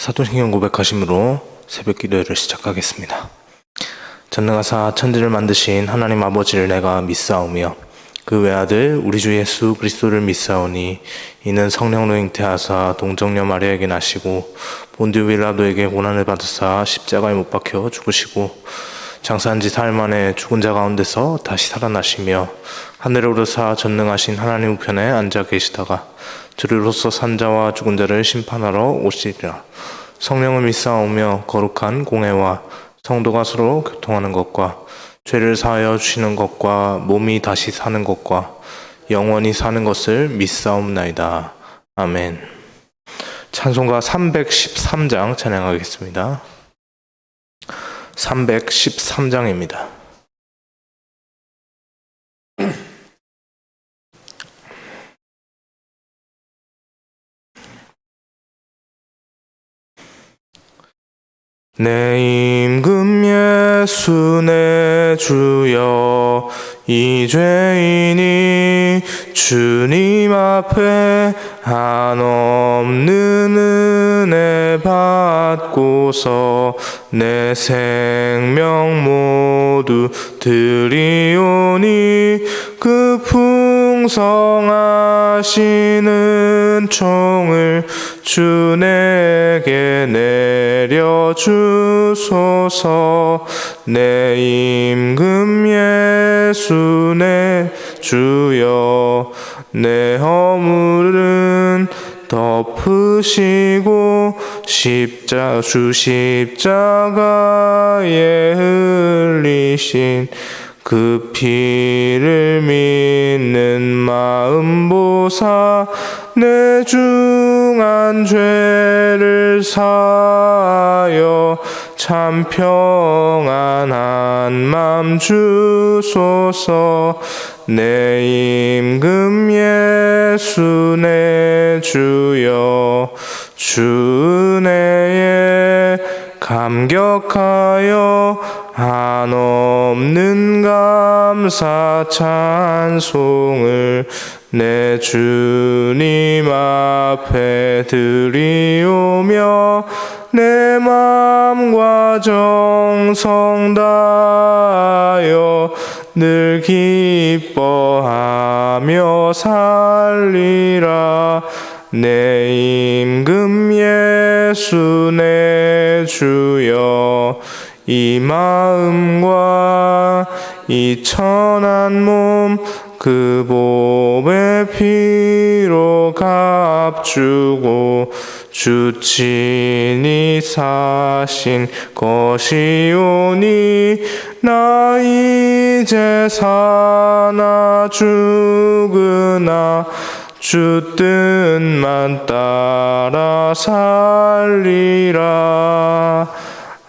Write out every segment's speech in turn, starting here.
사도신경 고백하심으로 새벽 기도회를 시작하겠습니다. 전능하사 천지를 만드신 하나님 아버지를 내가 믿사오며 그 외아들 우리 주 예수 그리스도를 믿사오니 이는 성령으로 잉태하사 동정녀 마리아에게 나시고 본디오 빌라도에게 고난을 받으사 십자가에 못 박혀 죽으시고 장사한 지 사흘 만에 죽은 자 가운데서 다시 살아나시며 하늘에 오르사 전능하신 하나님 우편에 앉아 계시다가 저리로서 산 자와 죽은 자를 심판하러 오시리라. 성령을 믿사오며 거룩한 공회와 성도가 서로 교통하는 것과 죄를 사하여 주시는 것과 몸이 다시 사는 것과 영원히 사는 것을 믿사옵나이다. 아멘. 찬송가 313장 찬양하겠습니다. 313장입니다. 내 임금 예수 내 주여 이 죄인이 주님 앞에 한없는 은혜 받고서 내 생명 모두 드리오니 그 풍성하시는 총을 주 내게 내려주소서. 내 임금 예수 내 주여 내 허물은 덮으시고 주 십자가에 흘리신 그 피를 믿는 마음 보사 내 중한 죄를 사하여 참 평안한 맘 주소서. 내 임금 예수 내 주여 주 은혜에 감격하여 한없는 감사 찬송을 내 주님 앞에 드리오며 내 맘과 정성 다하여 늘 기뻐하며 살리라. 내 임금 예수 내 주여 이 마음과 이 천한 몸 그 몸의 피로 값주고 주 친히 사신 것이오니 나 이제 사나 죽으나 주 뜻만 따라 살리라.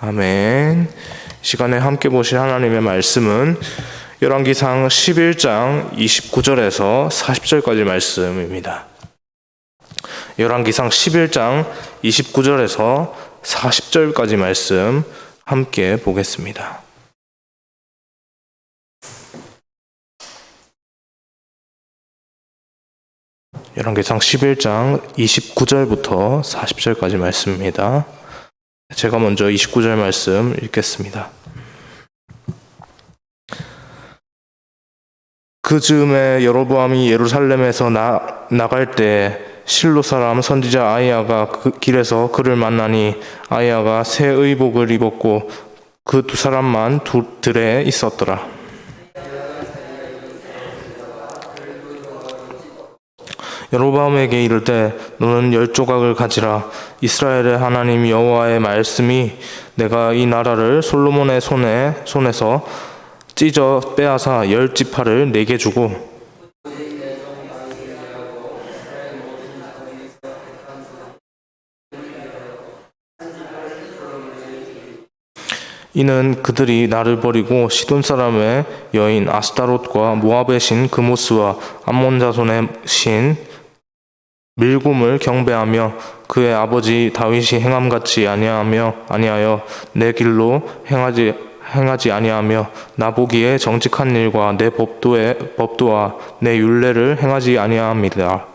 아멘. 시간에 함께 보실 하나님의 말씀은 열왕기상 11장 29절에서 40절까지 말씀입니다. 열왕기상 11장 29절에서 40절까지 말씀 함께 보겠습니다. 열왕기상 11장 29절부터 40절까지 말씀입니다. 제가 먼저 29절 말씀 읽겠습니다. 그 즈음에 여로보암이 예루살렘에서 나갈 때 실로 사람 선지자 아히야가 그 길에서 그를 만나니 아히야가 새 의복을 입었고 그 두 사람만 들에 있었더라. 여로보암에게 이르되 너는 10조각을 가지라. 이스라엘의 하나님 여호와의 말씀이 내가 이 나라를 솔로몬의 손에서 찢어 빼앗아 10지파를 내게 주고 이는 그들이 나를 버리고 시돈 사람의 여인 아스타롯과 모압의 신 그모스와 암몬 자손의 신 밀곰을 경배하며 그의 아버지 다윗이 행함같이 아니하여 내 길로 행하지 아니하며 나보기에 정직한 일과 내 법도와 내 율례를 행하지 아니함이라.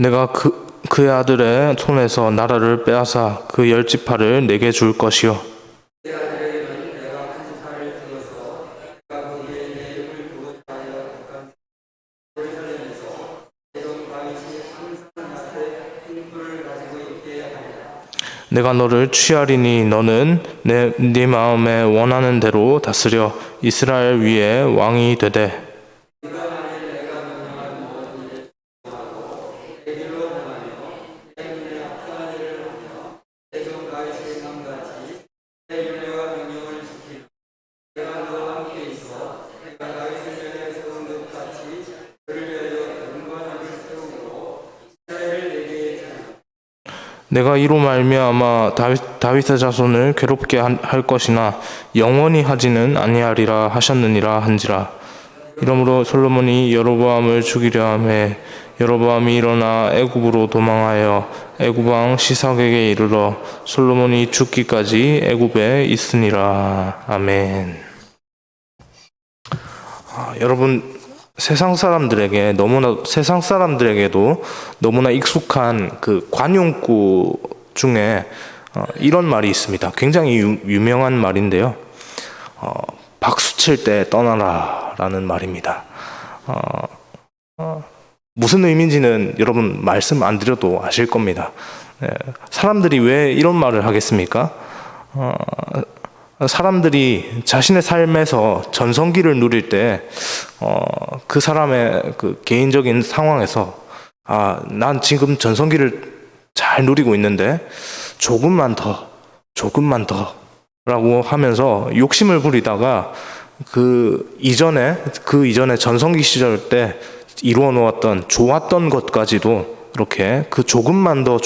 내가 그의 아들의 손에서 나라를 빼앗아 그 열 지파를 내게 줄 것이요 내가 너를 취하리니 너는 네 마음에 원하는 대로 다스려 이스라엘 위에 왕이 되되 내가 이로 말미암아 다윗의 자손을 괴롭게 할 것이나 영원히 하지는 아니하리라 하셨느니라 한지라. 이러므로 솔로몬이 여로보암을 죽이려 하매 여로보암이 일어나 애굽으로 도망하여 애굽 왕 시삭에게 이르러 솔로몬이 죽기까지 애굽에 있으니라. 아멘. 여러분, 세상 사람들에게도 너무나 익숙한 그 관용구 중에 이런 말이 있습니다. 굉장히 유명한 말인데요. 박수 칠 때 떠나라 라는 말입니다. 무슨 의미인지는 여러분 말씀 안 드려도 아실 겁니다. 사람들이 왜 이런 말을 하겠습니까? 사람들이 자신의 삶에서 전성기를 누릴 때, 그 사람의 그 개인적인 상황에서, 난 지금 전성기를 잘 누리고 있는데, 조금만 더, 라고 하면서 욕심을 부리다가, 그 이전에 전성기 시절 때 이루어 놓았던 좋았던 것까지도 이렇게 그 조금만 더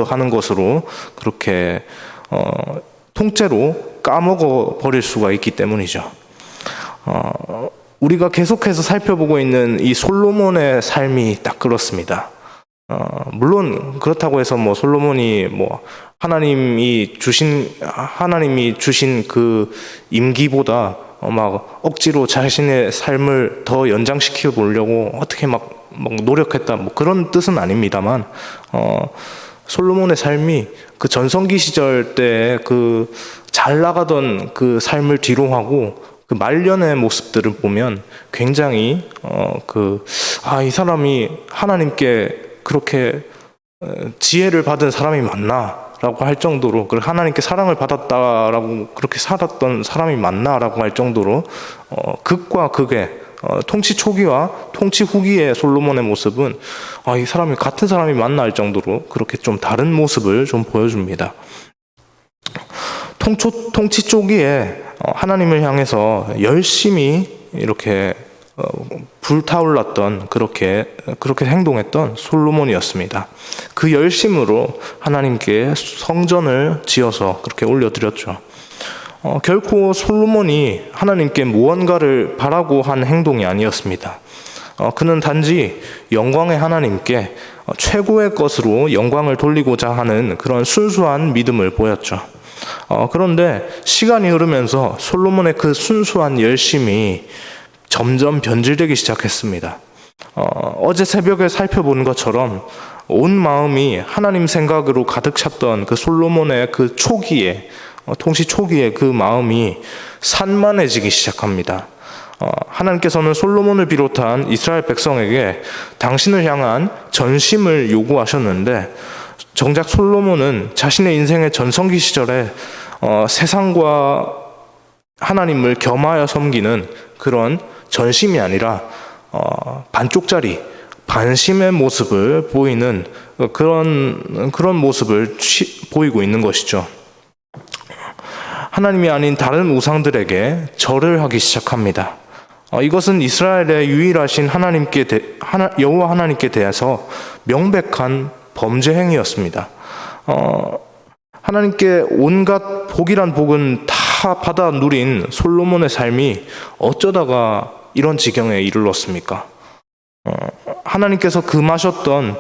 하는 것으로 그렇게, 통째로 까먹어 버릴 수가 있기 때문이죠. 우리가 계속해서 살펴보고 있는 이 솔로몬의 삶이 딱 그렇습니다. 물론 그렇다고 해서 솔로몬이 하나님이 주신 그 임기보다 막 억지로 자신의 삶을 더 연장시켜 보려고 어떻게 막 노력했다 그런 뜻은 아닙니다만, 솔로몬의 삶이 그 전성기 시절 때 그 잘 나가던 그 삶을 뒤로 하고 그 말년의 모습들을 보면 굉장히 이 사람이 하나님께 그렇게 지혜를 받은 사람이 맞나라고 할 정도로, 그 하나님께 사랑을 받았다라고 그렇게 살았던 사람이 맞나라고 할 정도로 극과 극의 통치 초기와 통치 후기의 솔로몬의 모습은 이 사람이 같은 사람이 맞나 할 정도로 그렇게 좀 다른 모습을 좀 보여줍니다. 통치 초기에 하나님을 향해서 열심히 이렇게 불타올랐던 그렇게 행동했던 솔로몬이었습니다. 그 열심으로 하나님께 성전을 지어서 그렇게 올려드렸죠. 결코 솔로몬이 하나님께 무언가를 바라고 한 행동이 아니었습니다. 그는 단지 영광의 하나님께 최고의 것으로 영광을 돌리고자 하는 그런 순수한 믿음을 보였죠. 그런데 시간이 흐르면서 솔로몬의 그 순수한 열심이 점점 변질되기 시작했습니다. 어제 새벽에 살펴본 것처럼 온 마음이 하나님 생각으로 가득 찼던 그 솔로몬의 그 초기에, 통치 초기에 그 마음이 산만해지기 시작합니다. 하나님께서는 솔로몬을 비롯한 이스라엘 백성에게 당신을 향한 전심을 요구하셨는데, 정작 솔로몬은 자신의 인생의 전성기 시절에 세상과 하나님을 겸하여 섬기는 그런 전심이 아니라 반쪽짜리, 반심의 모습을 보이는 그런 모습을 보이고 있는 것이죠. 하나님이 아닌 다른 우상들에게 절을 하기 시작합니다. 이것은 이스라엘의 유일하신 여호와 하나님께 대해서 명백한 범죄 행위였습니다. 하나님께 온갖 복이란 복은 다 받아 누린 솔로몬의 삶이 어쩌다가 이런 지경에 이르렀습니까? 하나님께서 금하셨던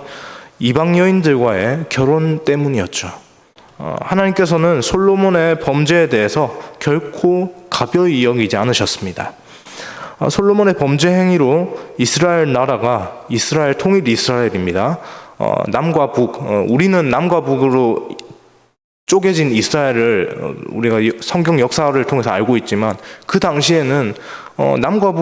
이방 여인들과의 결혼 때문이었죠. 하나님께서는 솔로몬의 범죄에 대해서 결코 가벼이 여기지 않으셨습니다. 솔로몬의 범죄 행위로 이스라엘 나라가, 이스라엘 통일 이스라엘입니다, 남과 북, 우리는 남과 북으로 쪼개진 이스라엘을 우리가 성경 역사를 통해서 알고 있지만 그 당시에는 남과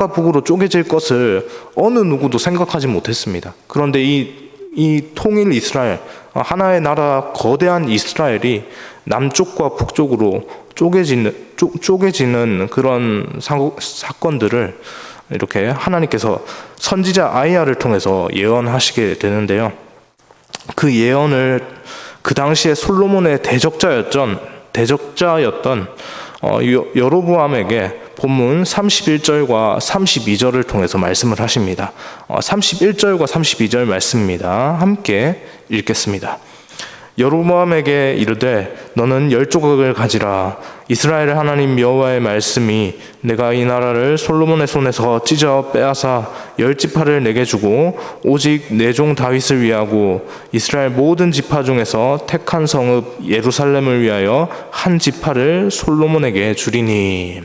북으로 쪼개질 것을 어느 누구도 생각하지 못했습니다. 그런데 이 통일 이스라엘, 하나의 나라 거대한 이스라엘이 남쪽과 북쪽으로 쪼개지는 그런 사건들을 이렇게 하나님께서 선지자 아이야를 통해서 예언하시게 되는데요. 그 예언을 그 당시에 솔로몬의 대적자였던 여로보암에게 본문 31절과 32절을 통해서 말씀을 하십니다. 31절과 32절 말씀입니다. 함께 읽겠습니다. 여로보암에게 이르되 너는 10조각을 가지라. 이스라엘 하나님 여호와의 말씀이 내가 이 나라를 솔로몬의 손에서 찢어 빼앗아 10지파를 내게 주고 오직 내 종 다윗을 위하고 이스라엘 모든 지파 중에서 택한 성읍 예루살렘을 위하여 한 지파를 솔로몬에게 주리니.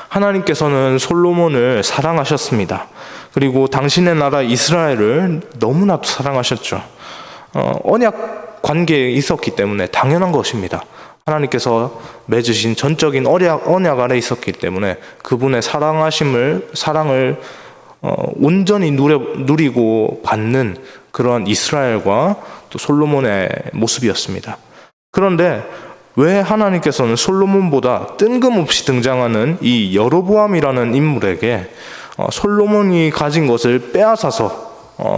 하나님께서는 솔로몬을 사랑하셨습니다. 그리고 당신의 나라 이스라엘을 너무나도 사랑하셨죠. 언약 관계에 있었기 때문에 당연한 것입니다. 하나님께서 맺으신 전적인 언약 아래 있었기 때문에 그분의 사랑을 온전히 누리고 받는 그런 이스라엘과 또 솔로몬의 모습이었습니다. 그런데 왜 하나님께서는 솔로몬보다 뜬금없이 등장하는 이 여로보암이라는 인물에게 솔로몬이 가진 것을 빼앗아서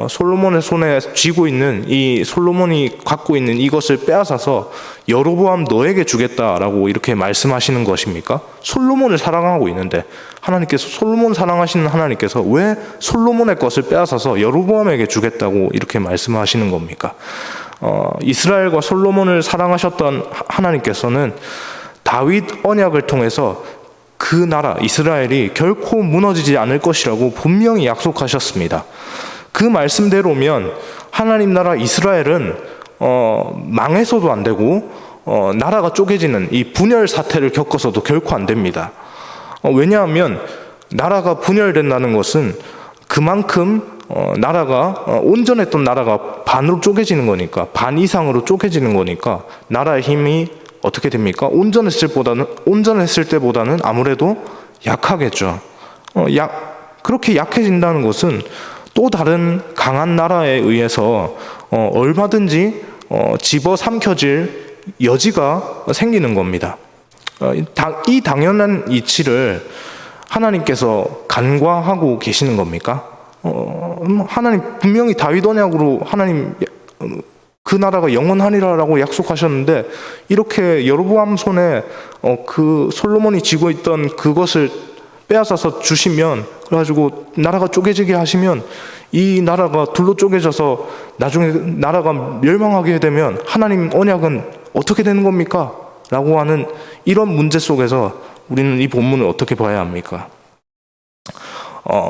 솔로몬의 손에 쥐고 있는 솔로몬이 갖고 있는 이것을 빼앗아서 여로보암 너에게 주겠다라고 이렇게 말씀하시는 것입니까? 솔로몬을 사랑하고 있는데 솔로몬 사랑하시는 하나님께서 왜 솔로몬의 것을 빼앗아서 여로보암에게 주겠다고 이렇게 말씀하시는 겁니까? 이스라엘과 솔로몬을 사랑하셨던 하나님께서는 다윗 언약을 통해서 그 나라 이스라엘이 결코 무너지지 않을 것이라고 분명히 약속하셨습니다. 그 말씀대로면 하나님 나라 이스라엘은 망해서도 안 되고 나라가 쪼개지는 이 분열 사태를 겪어서도 결코 안 됩니다. 왜냐하면 나라가 분열된다는 것은 그만큼 나라가 온전했던 나라가 반으로 쪼개지는 거니까, 반 이상으로 쪼개지는 거니까 나라의 힘이 어떻게 됩니까? 온전했을 때보다는 아무래도 약하겠죠. 그렇게 약해진다는 것은 또 다른 강한 나라에 의해서 얼마든지 집어삼켜질 여지가 생기는 겁니다. 이 당연한 이치를 하나님께서 간과하고 계시는 겁니까? 하나님 분명히 다윗 언약으로 하나님 그 나라가 영원하리라라고 약속하셨는데 이렇게 여로보암 손에 그 솔로몬이 쥐고 있던 그것을 빼앗아서 주시면, 그래가지고 나라가 쪼개지게 하시면 이 나라가 둘로 쪼개져서 나중에 나라가 멸망하게 되면 하나님 언약은 어떻게 되는 겁니까? 라고 하는 이런 문제 속에서 우리는 이 본문을 어떻게 봐야 합니까?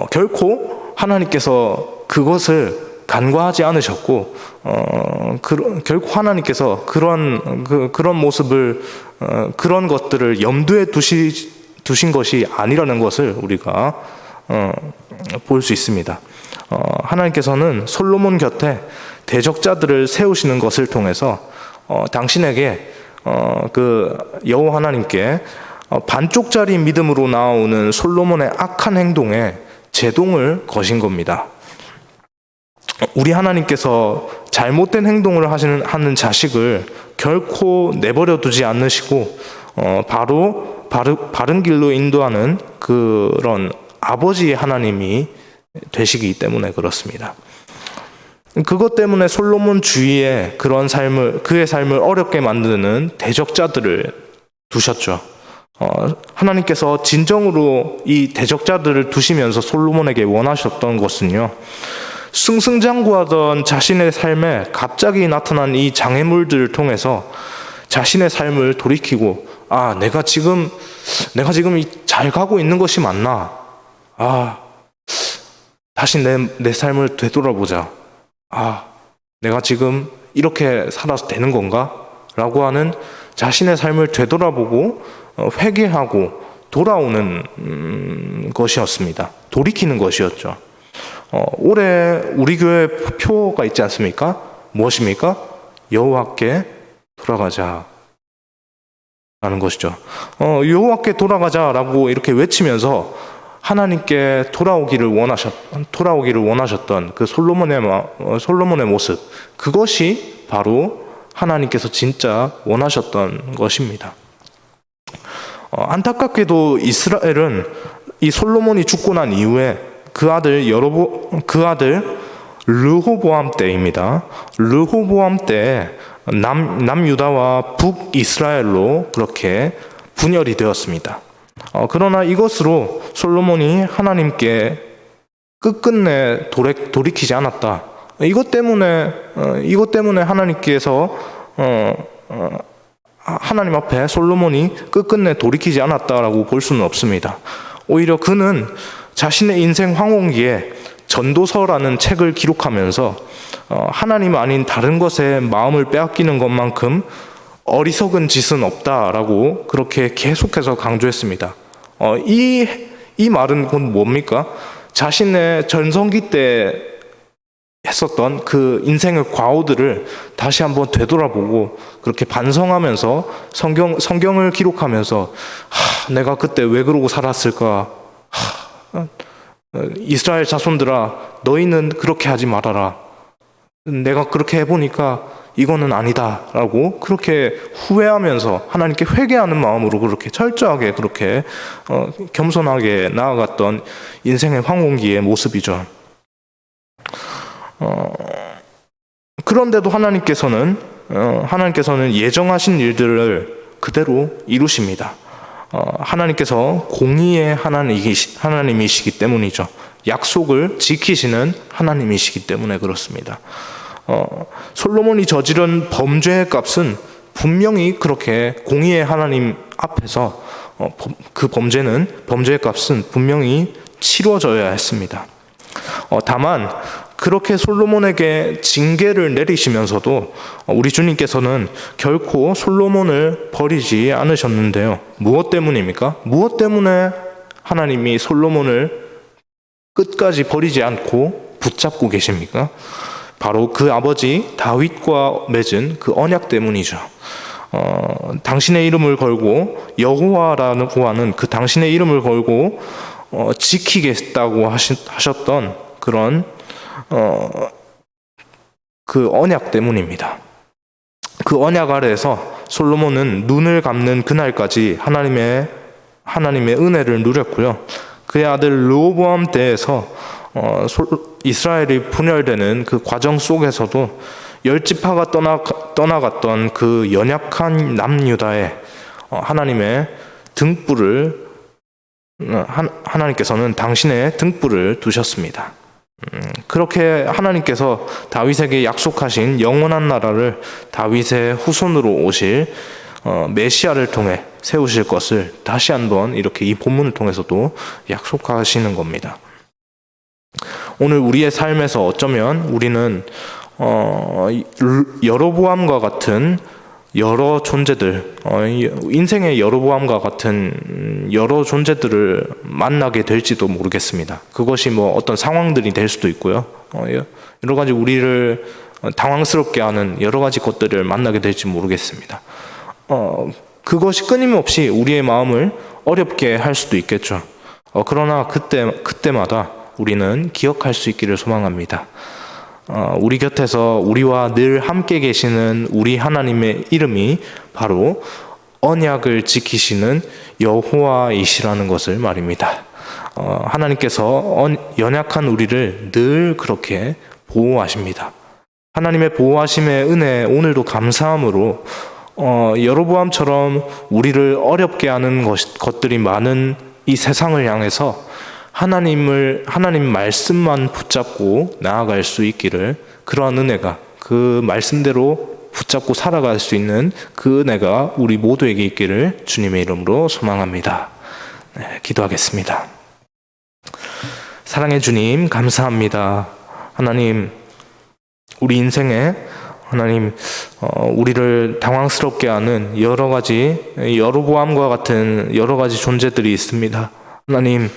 결코 하나님께서 그것을 간과하지 않으셨고, 결코 하나님께서 그런 모습을, 그런 것들을 염두에 두신 것이 아니라는 것을 우리가 볼 수 있습니다. 하나님께서는 솔로몬 곁에 대적자들을 세우시는 것을 통해서 당신에게 그 여호와 하나님께 반쪽짜리 믿음으로 나오는 솔로몬의 악한 행동에 제동을 거신 겁니다. 우리 하나님께서 잘못된 행동을 하는 자식을 결코 내버려 두지 않으시고 바로 바른 길로 인도하는 그런 아버지 하나님이 되시기 때문에 그렇습니다. 그것 때문에 솔로몬 주위에 그의 삶을 어렵게 만드는 대적자들을 두셨죠. 하나님께서 진정으로 이 대적자들을 두시면서 솔로몬에게 원하셨던 것은요, 승승장구하던 자신의 삶에 갑자기 나타난 이 장애물들을 통해서 자신의 삶을 돌이키고, 내가 지금 잘 가고 있는 것이 맞나? 다시 내 삶을 되돌아보자. 내가 지금 이렇게 살아서 되는 건가? 라고 하는 자신의 삶을 되돌아보고 회개하고 돌아오는 것이었습니다. 돌이키는 것이었죠. 올해 우리 교회 표가 있지 않습니까? 무엇입니까? 여호와께 돌아가자 라는 것이죠. 여호와께 돌아가자라고 이렇게 외치면서 하나님께 돌아오기를 원하셨던 그 솔로몬의 모습, 그것이 바로 하나님께서 진짜 원하셨던 것입니다. 안타깝게도 이스라엘은 이 솔로몬이 죽고 난 이후에 그 아들 르호보암 때입니다. 르호보암 때 남유다와 북이스라엘로 그렇게 분열이 되었습니다. 그러나 이것으로 솔로몬이 하나님께 끝끝내 돌이키지 않았다. 이것 때문에 하나님께서 하나님 앞에 솔로몬이 끝끝내 돌이키지 않았다라고 볼 수는 없습니다. 오히려 그는 자신의 인생 황혼기에 전도서라는 책을 기록하면서 하나님 아닌 다른 것에 마음을 빼앗기는 것만큼 어리석은 짓은 없다라고 그렇게 계속해서 강조했습니다. 이 말은 곧 뭡니까? 자신의 전성기 때 했었던 그 인생의 과오들을 다시 한번 되돌아보고 그렇게 반성하면서 성경을 기록하면서 내가 그때 왜 그러고 살았을까? 이스라엘 자손들아, 너희는 그렇게 하지 말아라. 내가 그렇게 해보니까 이거는 아니다 라고 그렇게 후회하면서 하나님께 회개하는 마음으로 그렇게 철저하게 그렇게 겸손하게 나아갔던 인생의 황혼기의 모습이죠. 그런데도 하나님께서는 예정하신 일들을 그대로 이루십니다. 하나님께서 공의의 하나님이시기 때문이죠. 약속을 지키시는 하나님이시기 때문에 그렇습니다. 솔로몬이 저지른 범죄의 값은 분명히 그렇게 공의의 하나님 앞에서 그 범죄의 값은 분명히 치러져야 했습니다. 다만 그렇게 솔로몬에게 징계를 내리시면서도 우리 주님께서는 결코 솔로몬을 버리지 않으셨는데요. 무엇 때문입니까? 무엇 때문에 하나님이 솔로몬을 끝까지 버리지 않고 붙잡고 계십니까? 바로 그 아버지 다윗과 맺은 그 언약 때문이죠. 당신의 이름을 걸고 여호와라고 하는 그 당신의 이름을 걸고 지키겠다고 하셨던 그런 그 언약 때문입니다. 그 언약 아래에서 솔로몬은 눈을 감는 그날까지 하나님의 은혜를 누렸고요. 그의 아들 르호보암 때에서 이스라엘이 분열되는 그 과정 속에서도 10지파가 떠나갔던 그 연약한 남유다에 하나님께서는 당신의 등불을 두셨습니다. 그렇게 하나님께서 다윗에게 약속하신 영원한 나라를 다윗의 후손으로 오실 메시아를 통해 세우실 것을 다시 한번 이렇게 이 본문을 통해서도 약속하시는 겁니다. 오늘 우리의 삶에서 어쩌면 우리는 여로보암과 같은 여러 존재들, 인생의 여로보암과 같은 여러 존재들을 만나게 될지도 모르겠습니다. 그것이 어떤 상황들이 될 수도 있고요. 여러 가지 우리를 당황스럽게 하는 여러 가지 것들을 만나게 될지 모르겠습니다. 그것이 끊임없이 우리의 마음을 어렵게 할 수도 있겠죠. 그러나 그때마다 우리는 기억할 수 있기를 소망합니다. 우리 곁에서 우리와 늘 함께 계시는 우리 하나님의 이름이 바로 언약을 지키시는 여호와이시라는 것을 말입니다. 하나님께서 연약한 우리를 늘 그렇게 보호하십니다. 하나님의 보호하심의 은혜에 오늘도 감사함으로 여로보암처럼 우리를 어렵게 하는 것들이 많은 이 세상을 향해서 하나님 말씀만 붙잡고 나아갈 수 있기를, 그러한 은혜가, 그 말씀대로 붙잡고 살아갈 수 있는 그 은혜가 우리 모두에게 있기를 주님의 이름으로 소망합니다. 기도하겠습니다. 사랑의 주님, 감사합니다. 하나님, 우리 인생에 우리를 당황스럽게 하는 여러 가지 여로보암과 같은 여러 가지 존재들이 있습니다. 하나님,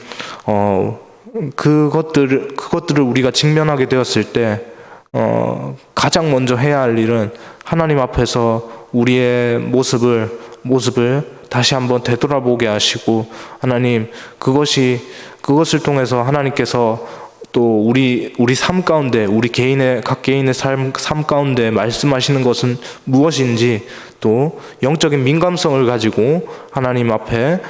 그것들을 우리가 직면하게 되었을 때 가장 먼저 해야 할 일은 하나님 앞에서 우리의 모습을 다시 한번 되돌아보게 하시고, 하나님, 그것을 통해서 하나님께서 또 우리 삶 가운데, 각 개인의 삶 가운데 말씀하시는 것은 무엇인지, 또 영적인 민감성을 가지고 하나님 앞에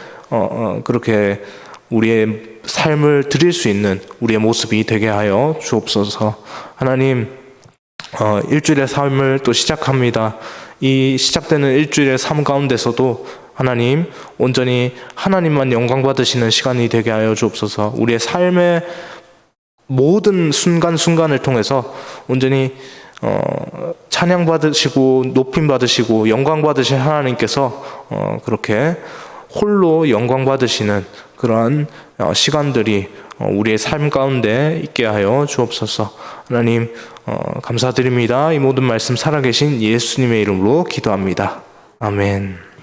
그렇게 우리의 삶을 드릴 수 있는 우리의 모습이 되게 하여 주옵소서. 하나님, 일주일의 삶을 또 시작합니다. 이 시작되는 일주일의 삶 가운데서도 하나님, 온전히 하나님만 영광 받으시는 시간이 되게 하여 주옵소서. 우리의 삶의 모든 순간순간을 통해서 온전히 찬양 받으시고 높임 받으시고 영광 받으신 하나님께서 그렇게 홀로 영광 받으시는 그러한 시간들이 우리의 삶 가운데 있게 하여 주옵소서. 하나님, 감사드립니다. 이 모든 말씀 살아계신 예수님의 이름으로 기도합니다. 아멘.